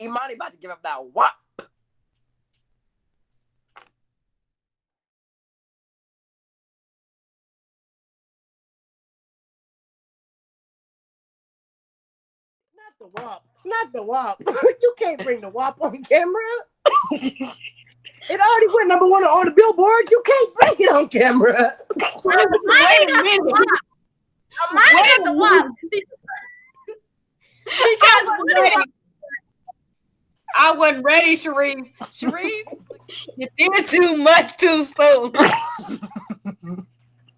Imani about to give up that WAP. Not the WAP. Not the WAP. You can't bring the WAP on camera. It already went number one on the billboard. You can't bring it on camera. Wait a minute. Amani got the WAP. Because I wasn't ready, Sharif. Sharif, you did too much too soon.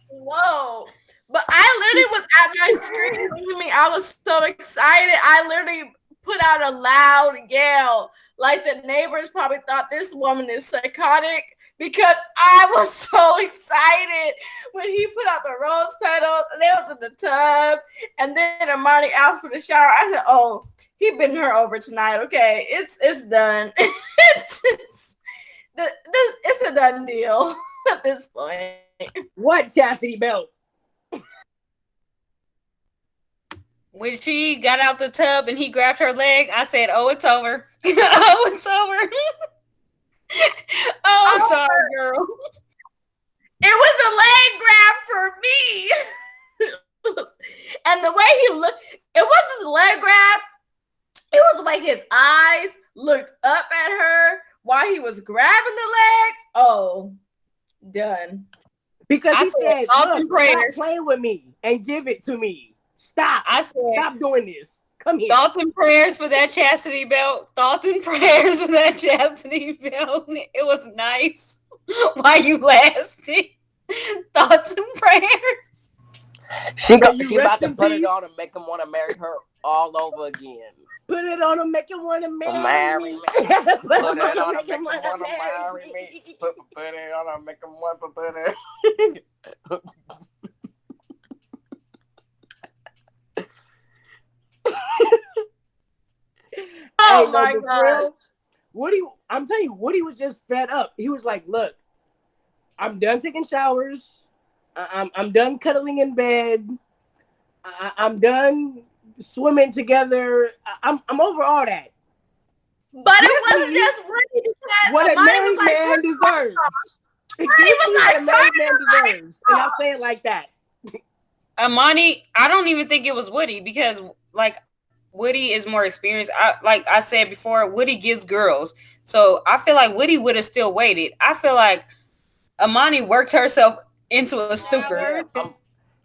whoa. But I literally was at my screen. I was so excited. I literally put out a loud yell. Like the neighbors probably thought this woman is psychotic because I was so excited when he put out the rose petals and they was in the tub. And then Amani asked for the shower. I said, "Oh, he been her over tonight. Okay, it's done. It's a done deal at this point." What chastity belt? When she got out the tub and he grabbed her leg, I said, "Oh, it's over. Oh, it's over." Oh, sorry, girl. It was the leg grab for me. And the way he looked, it wasn't just a leg grab. It was like his eyes looked up at her while he was grabbing the leg. Oh, done. Because I he said, said, "Thoughts and "Look, stop prayers." playing with me and give it to me. Stop. I said, Stop doing this. Come here." "Thoughts and prayers for that chastity belt. Thoughts and prayers for that chastity belt." It was nice. Why you lasted? Thoughts and prayers. She May you about rest to in put it peace. on and make him want to marry her all over again. Put it on him, make him want to marry Marry me. me. Put Put it it on on him, him, make make him him want want to to marry marry me. me. Put it on him, make him want to put it. Oh Hey, my no, but for god. real, Woody, I'm telling you, Woody was just fed up. He was like, "Look, I'm done taking showers. I'm done cuddling in bed. I'm done swimming together. I'm over all that. But Give it wasn't me just Woody because what a Amani was married like, man "Turn the lights deserves. off." Give He me was what a like, married "Turn man the lights deserves." And I off." say it like that. Amani, I don't even think it was Woody because like Woody is more experienced. Like I said before, Woody gets girls. So I feel like Woody would have still waited. I feel like Amani worked herself into a stupor. Yeah,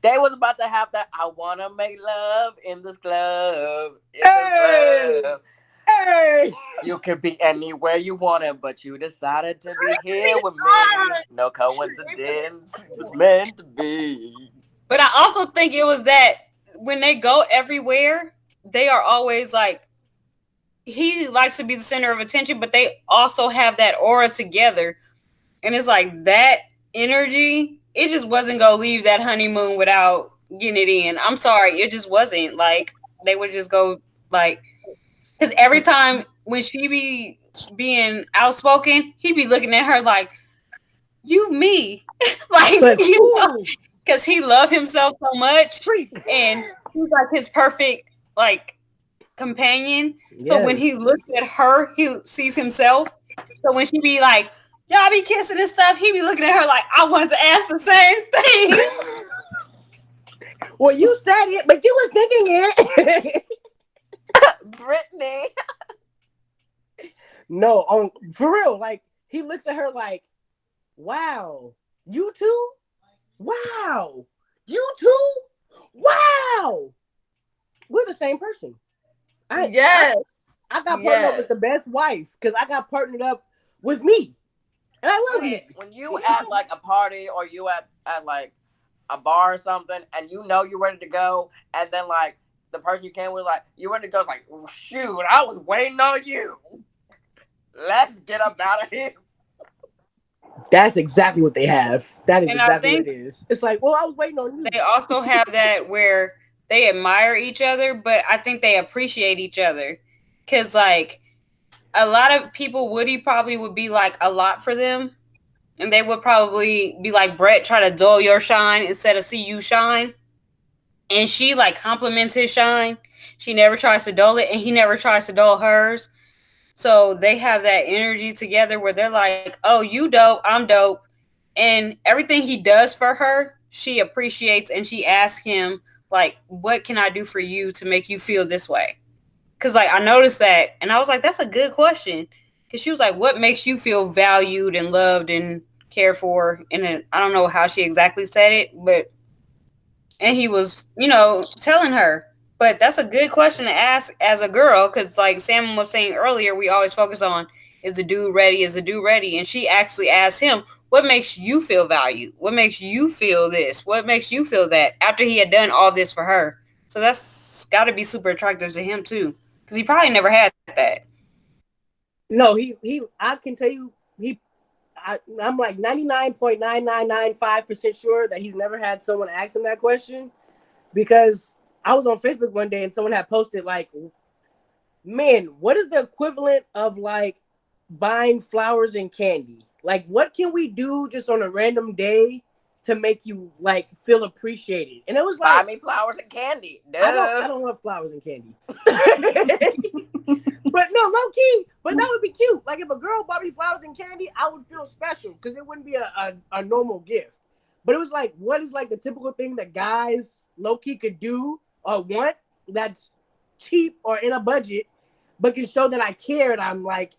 they was about to have that. I wanna make love in this club. In Hey, this club. hey. You could be anywhere you wanted, but you decided to be here with me. No coincidence. It was meant to be. But I also think it was that when they go everywhere, they are always like he likes to be the center of attention, but they also have that aura together. And it's like that energy, it just wasn't gonna leave that honeymoon without getting it in. I'm sorry, it just wasn't. Like they would just go like because every time when she be being outspoken, he be looking at her like, "You me," like But you know, ooh, because he loved himself so much, treat. and he's like his perfect like companion. So when Yes. he looks at her, he sees himself. So when she be like, "Y'all be kissing and stuff," he be looking at her like, "I wanted to ask the same thing." Well, you said it, but you was thinking it. Brittany. No, on for real. Like he looks at her like, "Wow, you too? Wow, you too? Wow, we're the same person." Yes. I got partnered up with the best wife because I got partnered up with me, and I love you. When you at like a party or you at like a bar or something, and you know you're ready to go, and then like the person you came with, like you ready to go, it's like shoot, I was waiting on you. Let's get up out of here. That's exactly what they have. That is And I exactly what think it is. It's like, well, I was waiting on you. they also have that where they admire each other, but I think they appreciate each other. Cause like a lot of people, Woody probably would be like a lot for them. And they would probably be like, "Brett, try to dull your shine instead of see you shine." And she like compliments his shine. She never tries to dull it, and he never tries to dull hers. So they have that energy together where they're like, "Oh, you dope, I'm dope," and everything he does for her, she appreciates, and she asks him like, "What can I do for you to make you feel this way?" Because like I noticed that, and I was like, "That's a good question." Because she was like, "What makes you feel valued and loved and cared for?" And then, I don't know how she exactly said it, but and he was, telling her. But that's a good question to ask as a girl, because like Sam was saying earlier, we always focus on, is the dude ready? Is the dude ready? And she actually asked him, what makes you feel valued? What makes you feel this? What makes you feel that? After he had done all this for her. So that's got to be super attractive to him too, because he probably never had that. No, I can tell you, I'm like 99.9995% sure that he's never had someone ask him that question, because I was on Facebook one day and someone had posted like, man, what is the equivalent of like buying flowers and candy? Like, what can we do just on a random day to make you like feel appreciated? And it was Buy like, me flowers and candy. I Duh. don't love flowers and candy. But no, low key, but that would be cute. Like if a girl bought me flowers and candy, I would feel special because it wouldn't be a normal gift. But it was like, what is like the typical thing that guys low key could do or want that's cheap or in a budget, but can show that I care and I'm like,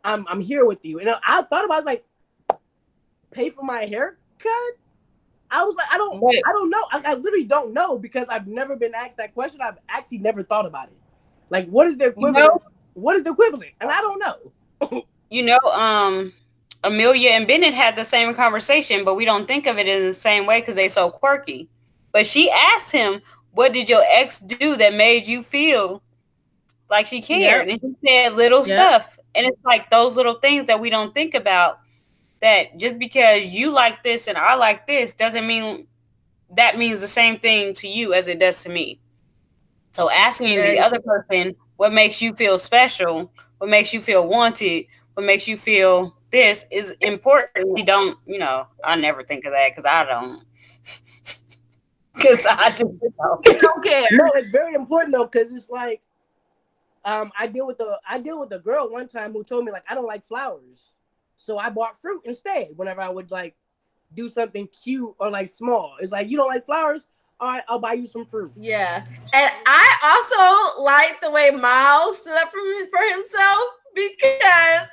I'm here with you. And I thought about it, I was like, pay for my haircut? I was like, But I don't know. I literally don't know because I've never been asked that question. I've actually never thought about it. Like, what is the you equivalent? know, What is the equivalent? And I don't know. you know, Amelia and Bennett had the same conversation, but we don't think of it in the same way because they so quirky. But she asked him, "What did your ex do that made you feel like she cared?" Yep. And he said, "Little Yep. stuff." And it's like those little things that we don't think about. That just because you like this and I like this doesn't mean that means the same thing to you as it does to me. So asking the Very other person what makes you feel special, what makes you feel wanted, what makes you feel this is important. We don't, I never think of that because I don't. Because I just don't care. No, it's very important though, because it's like, I deal with a girl one time who told me like I don't like flowers, so I bought fruit instead. Whenever I would like do something cute or like small, it's like you don't like flowers. All right, I'll buy you some fruit. Yeah. And I also like the way Miles stood up for himself because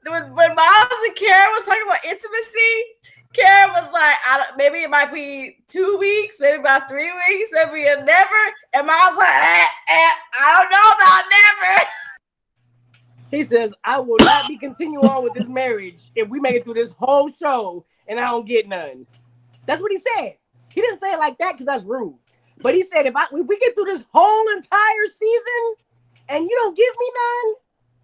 when Miles and Karen was talking about intimacy, Karen was like, maybe it might be 2 weeks, maybe about 3 weeks, maybe a never. And Miles was like, I don't know about never. He says, I will not be continuing on with this marriage if we make it through this whole show and I don't get none. That's what he said. He didn't say it like that because that's rude. But he said, if we get through this whole entire season and you don't give me none,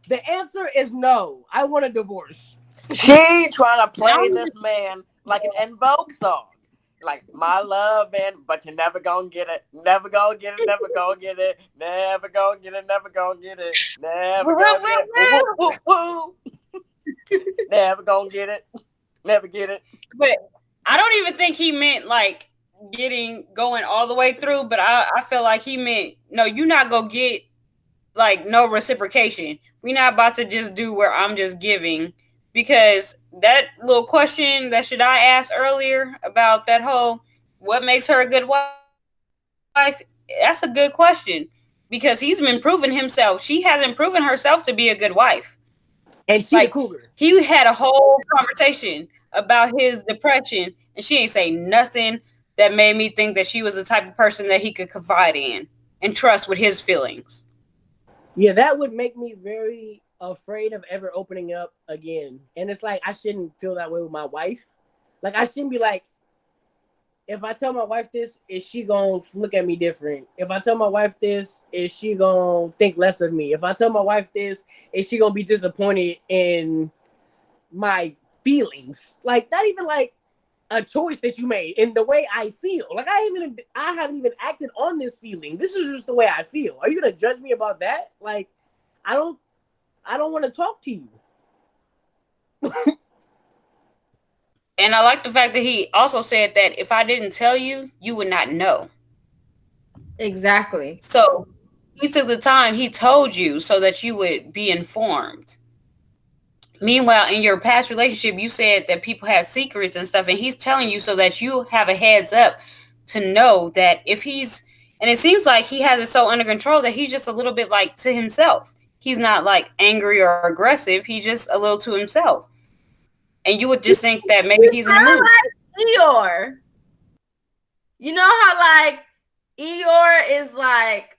the answer is no. I want a divorce. She trying to play this man like an En Vogue song. Like, my love, man, but you're never gonna get it. Never gonna get it. Never gonna get it. Never gonna get it. Never gonna get it. Never gonna get it. Woo, woo, woo, woo. Never gonna get it. Never get it. But I don't even think he meant like going all the way through, but I feel like he meant, no, you're not gonna get like no reciprocation. We're not about to just do where I'm just giving, because that little question that should I asked earlier about that whole what makes her a good wife, that's a good question, because he's been proving himself. She hasn't proven herself to be a good wife. And she Like, the cougar. he had a whole conversation about his depression, and she ain't say nothing that made me think that she was the type of person that he could confide in and trust with his feelings. Yeah, that would make me very afraid of ever opening up again. And it's like I shouldn't feel that way with my wife. Like I shouldn't be like, if I tell my wife this, is she gonna look at me different? If I tell my wife this, is she gonna think less of me? If I tell my wife this, is she gonna be disappointed in my feelings? Like not even like a choice that you made in the way I feel. Like I haven't even acted on this feeling. This is just the way I feel. Are you gonna judge me about that? Like I don't want to talk to you. And I like the fact that he also said that if I didn't tell you, you would not know. Exactly. So He took the time. He told you so that you would be informed. Meanwhile, in your past relationship, you said that people had secrets and stuff, and he's telling you so that you have a heads up to know that if he's, and it seems like he has it so under control that he's just a little bit like to himself. He's not like angry or aggressive. He's just a little to himself. And you would just think that maybe he's in a mood. Eeyore. You know how like Eeyore is like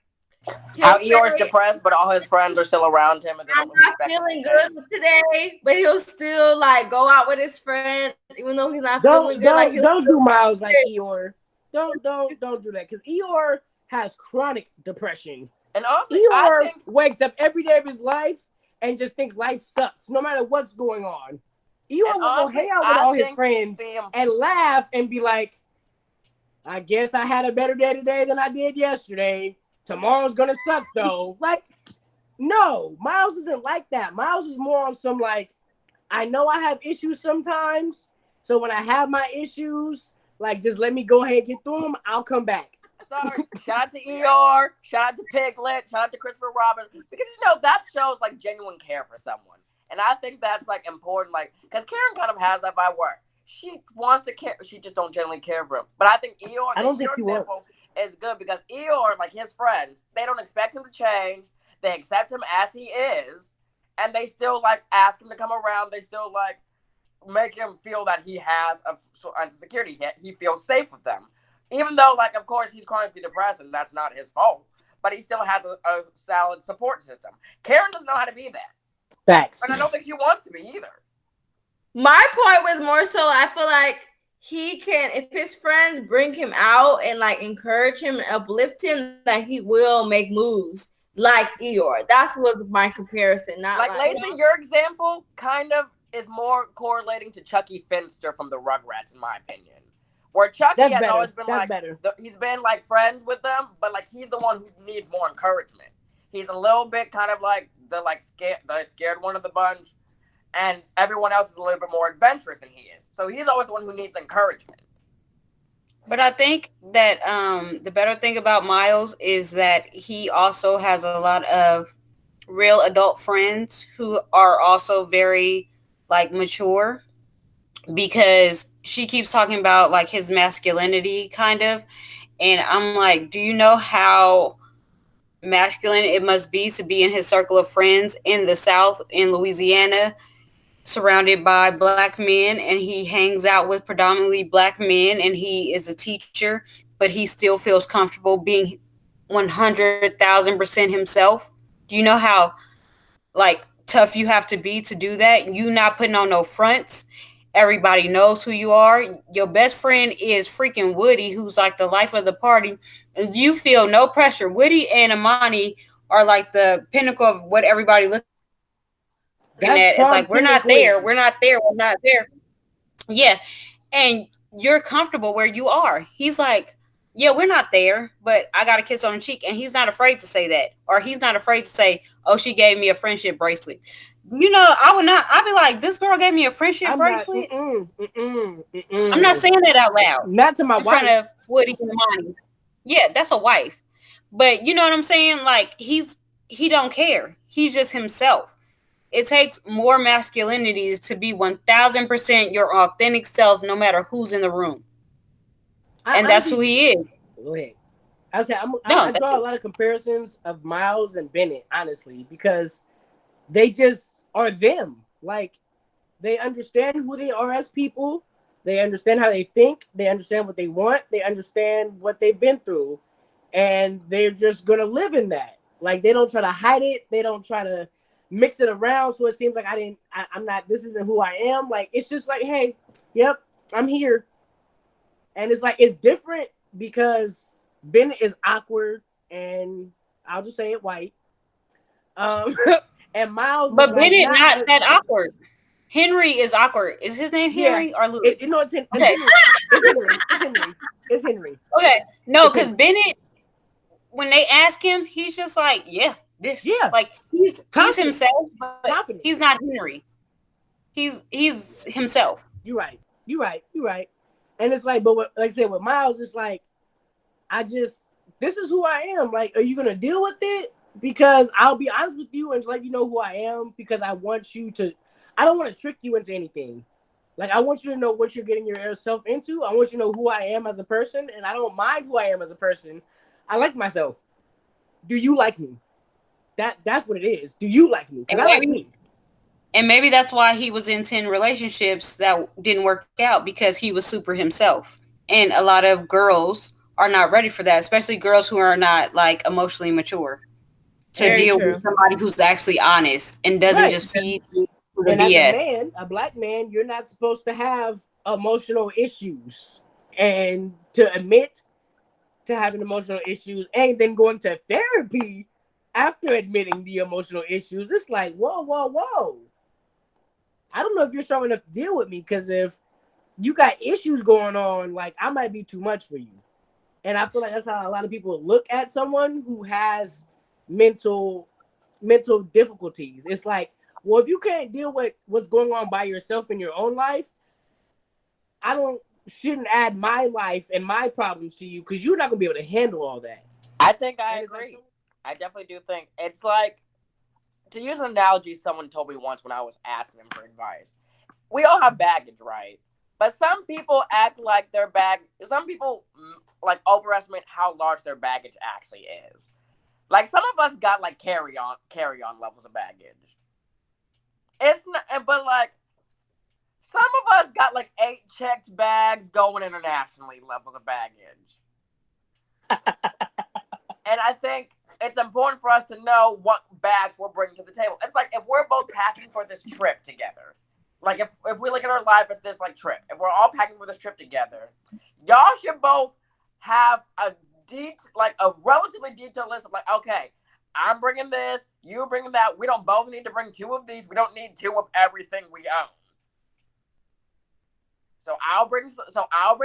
How Eeyore's depressed, but all his friends are still around him, and they I'm don't not respect him feeling to change. good today, but he'll still like go out with his friends, even though he's not feeling good. Like Don't do Miles like Eeyore. Don't do that, because Eeyore has chronic depression. And also, Eeyore wakes up every day of his life and just thinks life sucks, no matter what's going on. Eeyore will go hang out with all his friends and laugh and be like, I guess I had a better day today than I did yesterday. Tomorrow's gonna suck though. Like, no, Miles isn't like that. Miles is more on some like, I know I have issues sometimes, so when I have my issues, like just let me go ahead and get through them. I'll come back. Sorry, shout out to Eeyore, shout out to Piglet, shout out to Christopher Robin, because that shows like genuine care for someone, and I think that's like important, like because Karen kind of has that vibe where she wants to care, she just don't genuinely care for him. But I think Eeyore, I don't think she wants. Is good because Eeyore, like his friends, they don't expect him to change. They accept him as he is, and they still like ask him to come around. They still like make him feel that he has a security. He feels safe with them, even though like of course he's chronically depressed and that's not his fault. But he still has a solid support system. Karen doesn't know how to be that. Facts. And I don't think she wants to be either. My point was more so I feel like he can, if his friends bring him out and like encourage him and uplift him, that he will make moves like Eeyore. That's was my comparison. Not like Lacey, your example kind of is more correlating to Chucky Finster from the Rugrats, in my opinion. Where Chucky has always been he's been like friends with them, but like he's the one who needs more encouragement. He's a little bit kind of like the scared one of the bunch. And everyone else is a little bit more adventurous than he is. So he's always the one who needs encouragement. But I think that the better thing about Miles is that he also has a lot of real adult friends who are also very like mature, because she keeps talking about like his masculinity kind of. And I'm like, do you know how masculine it must be to be in his circle of friends in the South, in Louisiana, surrounded by black men, and he hangs out with predominantly black men, and he is a teacher, but he still feels comfortable being 100,000% himself? Do you know how like tough you have to be to do that? You not putting on no fronts. Everybody knows who you are. Your best friend is freaking Woody, who's like the life of the party, and you feel no pressure. Woody and Amani are like the pinnacle of what everybody looking at. It's like, we're not there, we're not there, we're not there. Yeah. And you're comfortable where you are. He's like, yeah, we're not there, but I got a kiss on the cheek. And he's not afraid to say that. Or he's not afraid to say, oh, she gave me a friendship bracelet. You know, I'd be like, this girl gave me a friendship bracelet. I'm not saying that out loud. Not to my wife. In front of Woody and Amani. Yeah, that's a wife. But you know what I'm saying? Like, he don't care. He's just himself. It takes more masculinity to be 1,000% your authentic self, no matter who's in the room. And that's who he is. Go ahead. I draw a lot of comparisons of Miles and Bennett, honestly, because they just are them. Like, they understand who they are as people. They understand how they think. They understand what they want. They understand what they've been through. And they're just going to live in that. Like, they don't try to hide it. They don't try to mix it around so it seems like I'm not, this isn't who I am. Like, it's just like, hey, yep, I'm here. And it's like, it's different because Ben is awkward, and I'll just say it, white. And Miles, but Ben is not that awkward. Henry is awkward. Is his name Henry or Louis? It's Henry. Okay, no, because Bennett, when they ask him, he's just like, yeah, this. Yeah, like he's himself, but he's not Henry. He's himself. You're right. And it's like, but like I said, with Miles, it's like, I just this is who I am. Like, are you gonna deal with it? Because I'll be honest with you and let you know who I am. Because I want you to. I don't want to trick you into anything. Like, I want you to know what you're getting yourself into. I want you to know who I am as a person, and I don't mind who I am as a person. I like myself. Do you like me? That's what it is. Do you like me? Because And I like me. maybe that's why he was in 10 relationships that didn't work out, because he was super himself. And a lot of girls are not ready for that, especially girls who are not like emotionally mature to Very deal with true. somebody who's actually honest and doesn't Right. just feed you the And as a BS. man, a black man, you're not supposed to have emotional issues. And to admit to having emotional issues and then going to therapy after admitting the emotional issues, it's like, whoa, whoa, whoa. I don't know if you're strong enough to deal with me, because if you got issues going on, like, I might be too much for you. And I feel like that's how a lot of people look at someone who has mental mental difficulties. It's like, well, if you can't deal with what's going on by yourself in your own life, I don't shouldn't add my life and my problems to you, because you're not gonna be able to handle all that. I think I And it's like, agree. I definitely do think it's like, to use an analogy someone told me once when I was asking them for advice. We all have baggage, right? But some people act like their bag. Some people like overestimate how large their baggage actually is. Like some of us got like carry on levels of baggage. It's not, but like some of us got like 8 checked bags going internationally levels of baggage. And I think it's important for us to know what bags we're bringing to the table. It's like if we're both packing for this trip together. Like if we look at our life as this like trip, if we're all packing for this trip together, y'all should both have like a relatively detailed list of like, okay, I'm bringing this, you're bringing that. We don't both need to bring 2 of these. We don't need 2 of everything we own. So I'll bring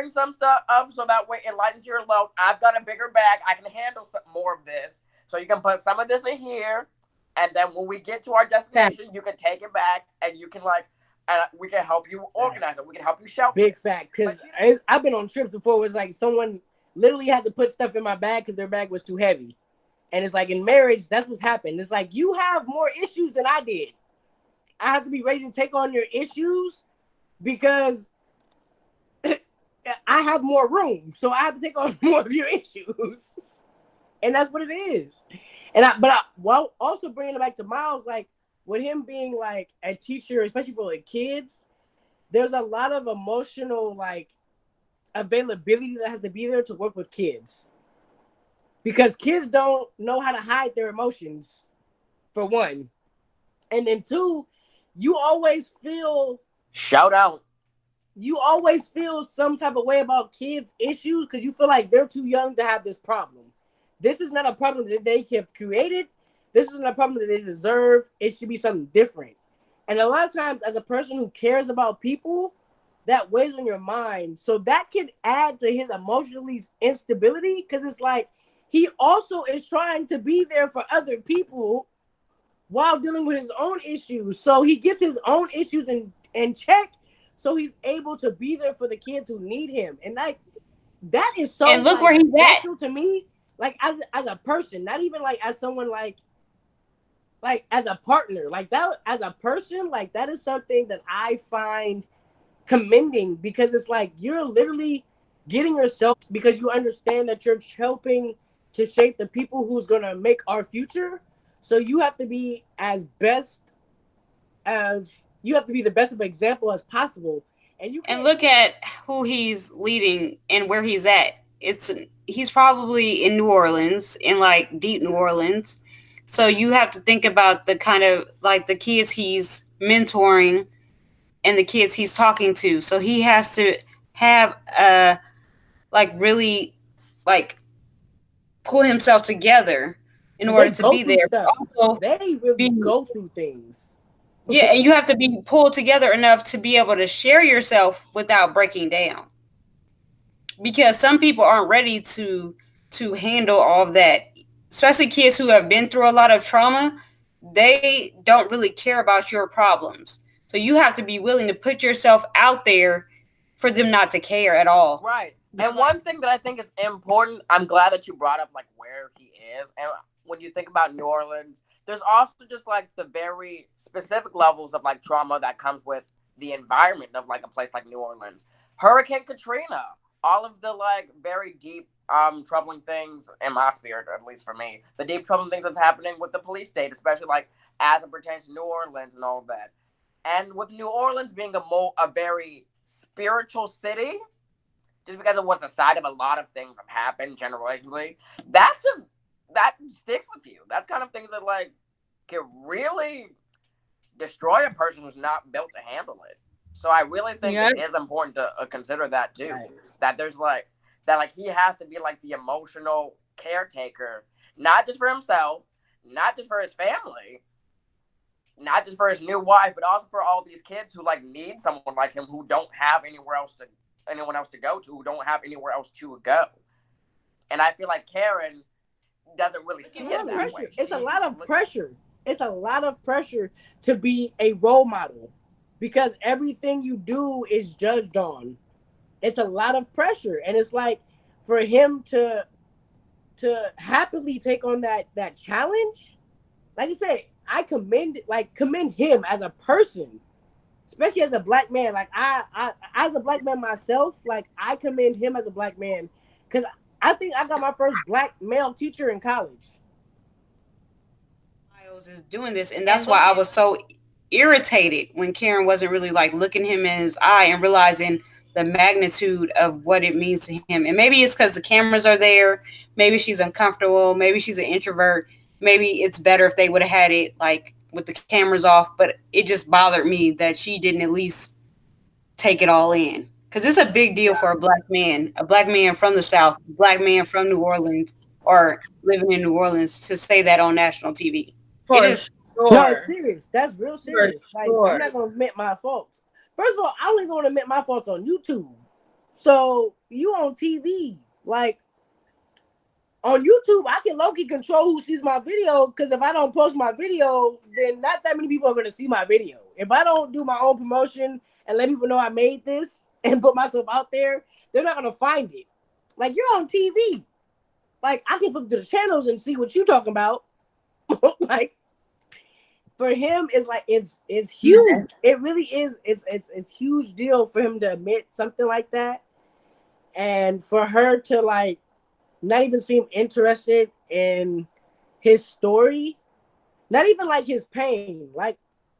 some stuff up so that way it lightens your load. I've got a bigger bag. I can handle some more of this. So you can put some of this in here, and then when we get to our destination, you can take it back, and you can like, and we can help you organize it. We can help you shelf big it. fact. Because I've been on trips before. It was like someone literally had to put stuff in my bag because their bag was too heavy. And it's like in marriage, that's what's happened. It's like you have more issues than I did. I have to be ready to take on your issues because I have more room. So I have to take on more of your issues. And that's what it is. While also bringing it back to Miles, like with him being like a teacher, especially for like kids, there's a lot of emotional like availability that has to be there to work with kids. Because kids don't know how to hide their emotions, for one. And then two, you always feel Shout out. some type of way about kids' issues because you feel like they're too young to have this problem. This is not a problem that they have created. This isn't a problem that they deserve. It should be something different. And a lot of times, as a person who cares about people, that weighs on your mind. So that could add to his emotionally instability because it's like he also is trying to be there for other people while dealing with his own issues. So he gets his own issues in check. So he's able to be there for the kids who need him. And like that is so And look like, where he's at. special to me. Like as a person, not even like as someone like as a partner. Like that as a person, like that is something that I find commending because it's like you're literally getting yourself because you understand that you're helping to shape the people who's gonna make our future. So you have to be the best of example as possible. And you And can't look at who he's leading and where he's at. He's probably in New Orleans, in like deep New Orleans. So you have to think about the kind of like the kids he's mentoring and the kids he's talking to. So he has to have like really like pull himself together in order they to go be through there. stuff. But also They really be go through things. yeah, and you have to be pulled together enough to be able to share yourself without breaking down. Because some people aren't ready to handle all of that, especially kids who have been through a lot of trauma. They don't really care about your problems, so you have to be willing to put yourself out there for them not to care at all. Right. And one thing that I think is important, I'm glad that you brought up like where he is. And when you think about New Orleans, there's also just like the very specific levels of like trauma that comes with the environment of like a place like New Orleans. Hurricane Katrina, all of the like very deep troubling things in my spirit, at least for me. The deep troubling things that's happening with the police state, especially like as it pertains to New Orleans and all of that. And with New Orleans being a very spiritual city, just because it was the site of a lot of things that happened generationally, that sticks with you. That's kind of things that like can really destroy a person who's not built to handle it. So I really think Yeah. it is important to consider that too. Right. That there's like that like he has to be like the emotional caretaker, not just for himself, not just for his family, not just for his new wife, but also for all these kids who like need someone like him who don't have anyone else to go to, who don't have anywhere else to go. And I feel like Karen doesn't really see it that way. It's a lot of pressure. It's a lot of pressure to be a role model because everything you do is judged on. It's a lot of pressure, and it's like for him to happily take on that challenge. Like you say, I commend him as a person, especially as a black man. Like I as a black man myself, like I commend him as a black man because I think I got my first black male teacher in college. Miles is doing this, and that's why I was so irritated when Karen wasn't really like looking him in his eye and realizing the magnitude of what it means to him. And maybe it's because the cameras are there. Maybe she's uncomfortable. Maybe she's an introvert. Maybe it's better if they would have had it like with the cameras off. But it just bothered me that she didn't at least take it all in because it's a big deal for a black man from the South, a black man from New Orleans or living in New Orleans to say that on national TV. For It is. sure. No, it's serious. That's real serious. For Like sure. I'm not gonna admit my faults. First of all, I don't even want to admit my faults on YouTube. So you on TV, like on YouTube, I can low-key control who sees my video because if I don't post my video, then not that many people are gonna see my video. If I don't do my own promotion and let people know I made this and put myself out there, they're not gonna find it. Like you're on TV. Like I can flip to the channels and see what you're talking about. Like for him, it's like it's huge. It really is. It's huge deal for him to admit something like that, and for her to like not even seem interested in his story, not even like his pain. Like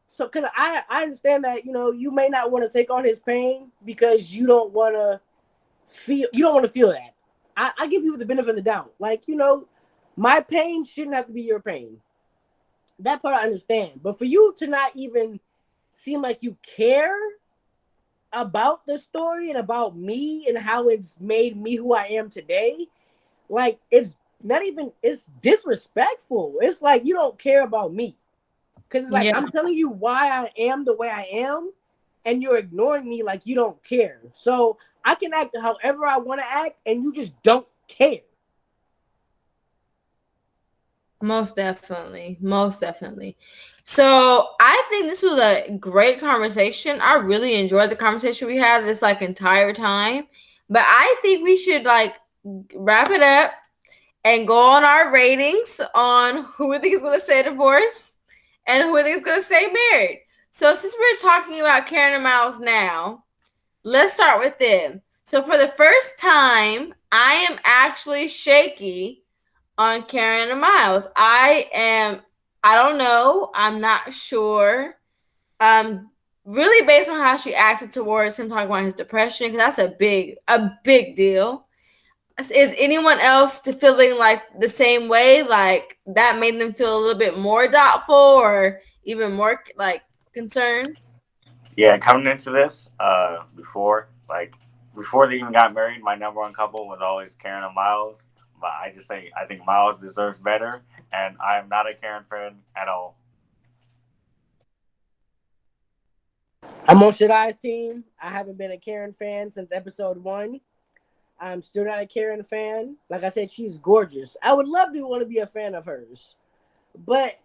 so, because I understand that you may not want to take on his pain because you don't want to feel that. I give you the benefit of the doubt. Like my pain shouldn't have to be your pain. That part I understand. But for you to not even seem like you care about the story and about me and how it's made me who I am today, like it's disrespectful. It's like you don't care about me. Because it's like I'm telling you why I am the way I am, and you're ignoring me like you don't care. So I can act however I want to act, and you just don't care. Most definitely. Most definitely. So I think this was a great conversation. I really enjoyed the conversation we had this like entire time. But I think we should like wrap it up and go on our ratings on who we think is going to say divorce and who we think is going to stay married. So since we're talking about Karen and Miles now, let's start with them. So for the first time, I am actually shaky on Karen and Miles. I don't know. I'm not sure. Really based on how she acted towards him talking about his depression, because that's a big deal. Is anyone else feeling like the same way? Like that made them feel a little bit more doubtful or even more like concerned? Yeah, coming into this, before they even got married, my number one couple was always Karen and Miles. But I think Miles deserves better, and I am not a Karen fan at all. I'm on Shadai's team. I haven't been a Karen fan since episode 1. I'm still not a Karen fan. Like I said, she's gorgeous. I would love to want to be a fan of hers. But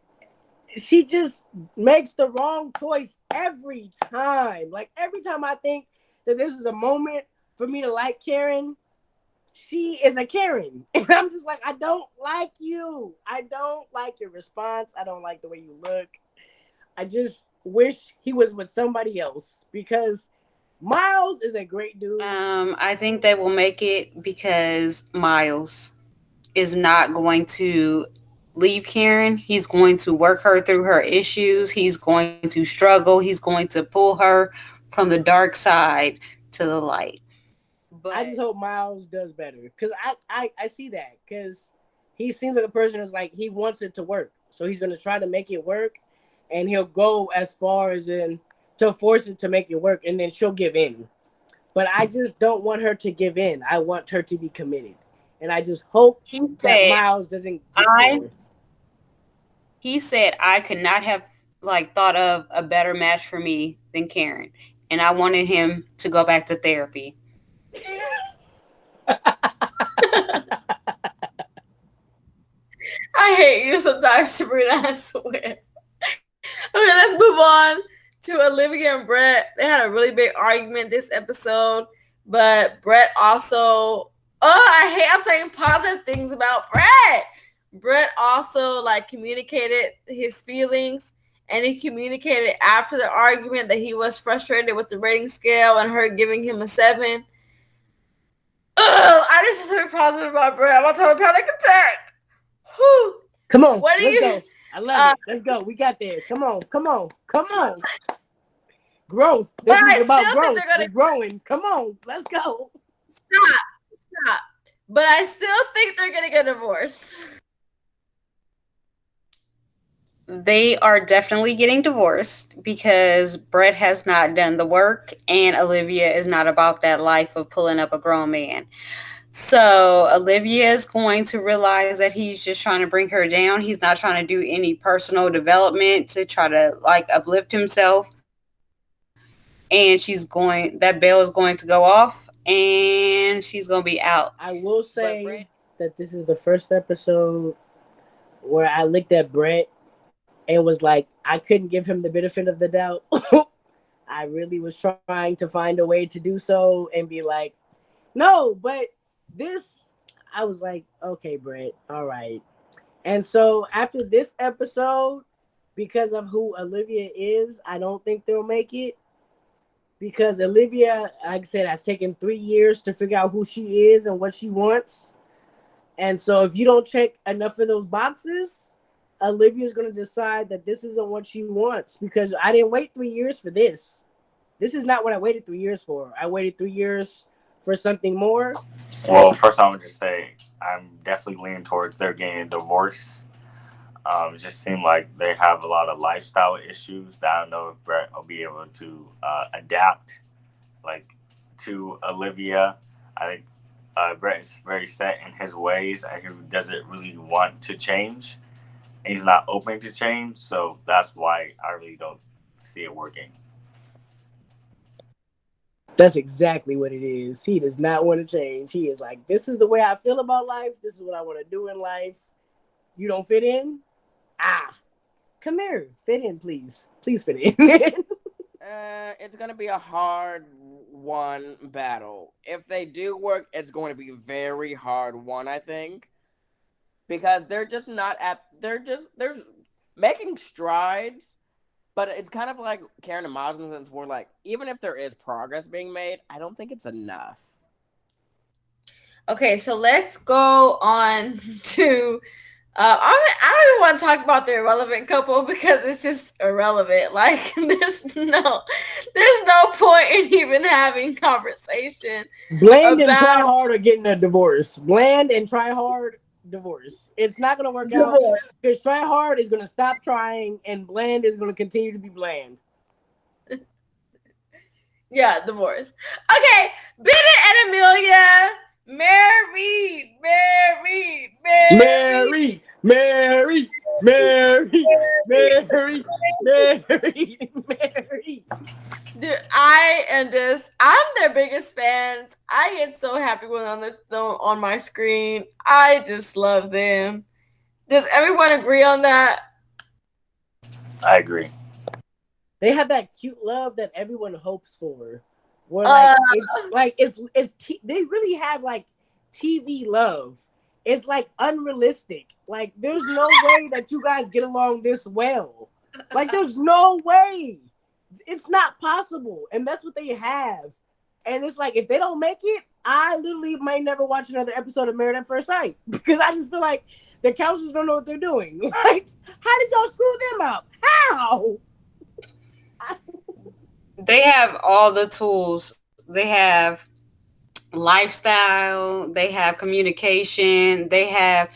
she just makes the wrong choice every time. Like every time I think that this is a moment for me to like Karen, she is a Karen. And I'm just like, I don't like you. I don't like your response. I don't like the way you look. I just wish he was with somebody else because Miles is a great dude. I think they will make it because Miles is not going to leave Karen. He's going to work her through her issues. He's going to struggle. He's going to pull her from the dark side to the light. I But just hope Miles does better because I see that because he seems like a person who's like he wants it to work, so he's gonna try to make it work, and he'll go as far as in to force it to make it work, and then she'll give in. But I just don't want her to give in. I want her to be committed, and I just hope he that said, Miles doesn't destroy I her. he said I could not have like thought of a better match for me than Karen, and I wanted him to go back to therapy. I hate you sometimes, Sabrina. I swear. Okay, let's move on to Olivia and Brett. They had a really big argument this episode, but Brett also. I'm saying positive things about Brett. Brett also like communicated his feelings, and he communicated after the argument that he was frustrated with the rating scale and her giving him a 7. I just have to be positive about Brett. I'm about to have a panic attack. Whew. Come on, What do let's you? go. I love it. Let's go. We got there. Come on, come on, come on. Growth. This But I is about still think growth. they're gonna We're growing. Come on, let's go. stop. But I still think they're gonna get divorced. They are definitely getting divorced because Brett has not done the work and Olivia is not about that life of pulling up a grown man. So Olivia is going to realize that he's just trying to bring her down. He's not trying to do any personal development to try to like uplift himself. And that bell is going to go off and she's going to be out. I will But say Brett, that this is the first episode where I looked at Brett and was like, I couldn't give him the benefit of the doubt. I really was trying to find a way to do so and be like, no, but this, I was like, okay, Brett, all right. And so after this episode, because of who Olivia is, I don't think they'll make it. Because Olivia, like I said, has taken 3 years to figure out who she is and what she wants. And so if you don't check enough of those boxes, Olivia's going to decide that this isn't what she wants because I didn't wait 3 years for this. This is not what I waited 3 years for. I waited 3 years for something more. Well, first I would just say I'm definitely leaning towards they're getting a divorce. It just seemed like they have a lot of lifestyle issues that I don't know if Brett will be able to adapt, like to Olivia. I think Brett is very set in his ways and he doesn't really want to change. And he's not open to change, so that's why I really don't see it working. That's exactly what it is. He does not want to change. He is like, this is the way I feel about life. This is what I want to do in life. You don't fit in? Come here. Fit in, please. Please fit in. It's gonna be a hard one battle. If they do work, it's going to be a very hard one, I think, because they're just not at. They're making strides, but it's kind of like Karen and Miles in the sense where like even if there is progress being made, I don't think it's enough. Okay, so let's go on to. I don't even want to talk about the irrelevant couple because it's just irrelevant. Like there's no point in even having conversation Bland and Try about Hard are getting a divorce. Bland and Try Hard divorce. It's not going to work out because Try Hard is going to stop trying and Bland is going to continue to be bland. Yeah, divorce. Okay, Bennett and Amelia married. Dude, I'm their biggest fans. I get so happy when on my screen. I just love them. Does everyone agree on that? I agree. They have that cute love that everyone hopes for. Where Uh, they really have like TV love is like unrealistic. Like, there's no way that you guys get along this well. Like, there's no way. It's not possible. And that's what they have. And it's like, if they don't make it, I literally might never watch another episode of Married at First Sight because I just feel like the counselors don't know what they're doing. Like, how did y'all screw them up? How? They have all the tools. They have lifestyle, they have communication, they have,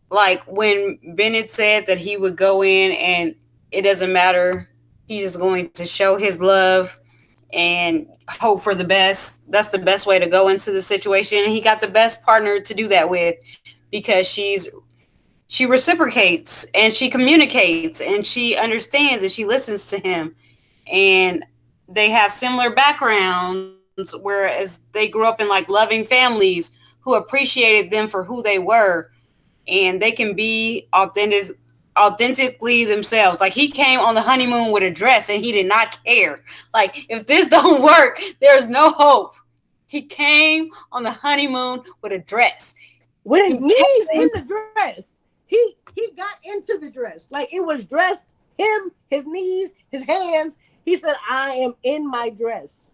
like, when Bennett said that he would go in and it doesn't matter, he's just going to show his love and hope for the best. That's the best way to go into the situation. And he got the best partner to do that with because she reciprocates and she communicates and she understands and she listens to him. And they have similar backgrounds, whereas they grew up in like loving families who appreciated them for who they were, and they can be authentically themselves. Like, he came on the honeymoon with a dress and he did not care. Like, if this don't work, there's no hope. He came on the honeymoon with a dress. With his knees in the dress. He got into the dress. Like, it was dressed, him, his knees, his hands. He said, I am in my dress.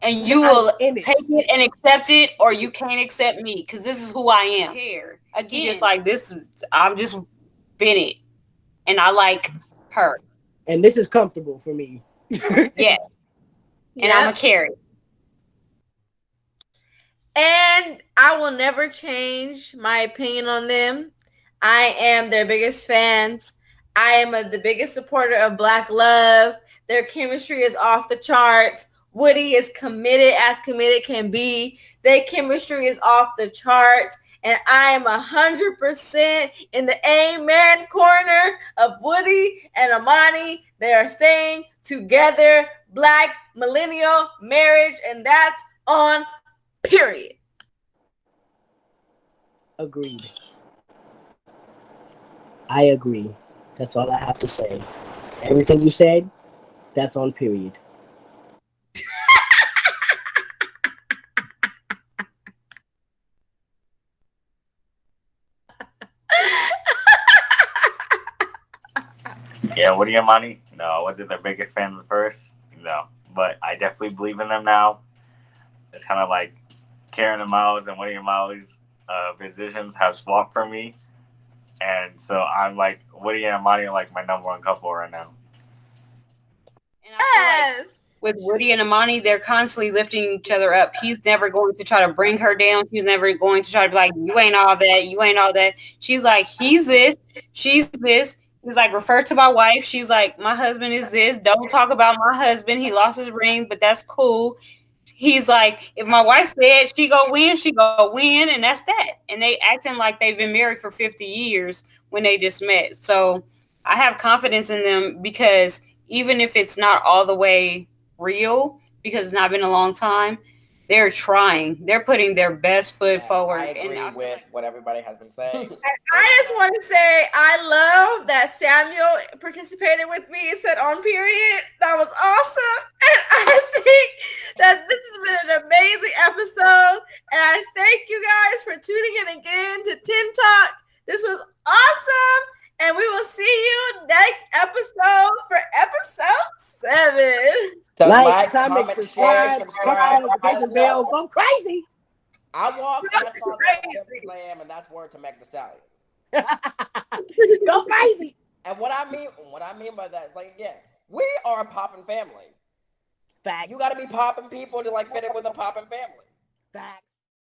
And you will take it and accept it, or you can't accept me because this is who I am. Here again, just like this, I'm just Bennett, and I like her, and this is comfortable for me. Yeah, and I'm a carry. And I will never change my opinion on them. I am their biggest fans. I am the biggest supporter of Black love. Their chemistry is off the charts. Woody is committed as committed can be. Their chemistry is off the charts. And I am 100% in the amen corner of Woody and Amani. They are staying together. Black millennial marriage. And that's on period. Agreed. I agree. That's all I have to say. Everything you said, that's on period. Yeah, Woody and Amani? No, I wasn't their biggest fan at first. No, but I definitely believe in them now. It's kind of like Karen and Miles and Woody and Miles' positions have swapped for me. And so I'm like, Woody and Amani are like my number one couple right now. And I feel like with Woody and Amani, they're constantly lifting each other up. He's never going to try to bring her down. He's never going to try to be like, you ain't all that. You ain't all that. She's like, he's this. She's this. He's like, refer to my wife. She's like, my husband is this. Don't talk about my husband. He lost his ring, but that's cool. He's like, if my wife said she go win, she go win, and that's that. And they acting like they've been married for 50 years when they just met. So I have confidence in them because even if it's not all the way real, because it's not been a long time, they're trying. They're putting their best foot forward. I agree with what everybody has been saying. I just want to say I love that Samuel participated with me and said on period. That was awesome. And I think that this has been an amazing episode. And I thank you guys for tuning in again to Tin Talk. This was awesome. And we will see you next episode for episode 7. So like, comment, subscribe, notification bell, go crazy. I walk and I talk like Lamb, and that's word to Meg the Stallion. Go crazy. And what I mean by that, like, yeah, we are a poppin' family. Facts. You got to be popping people to like fit in with a poppin' family. Facts.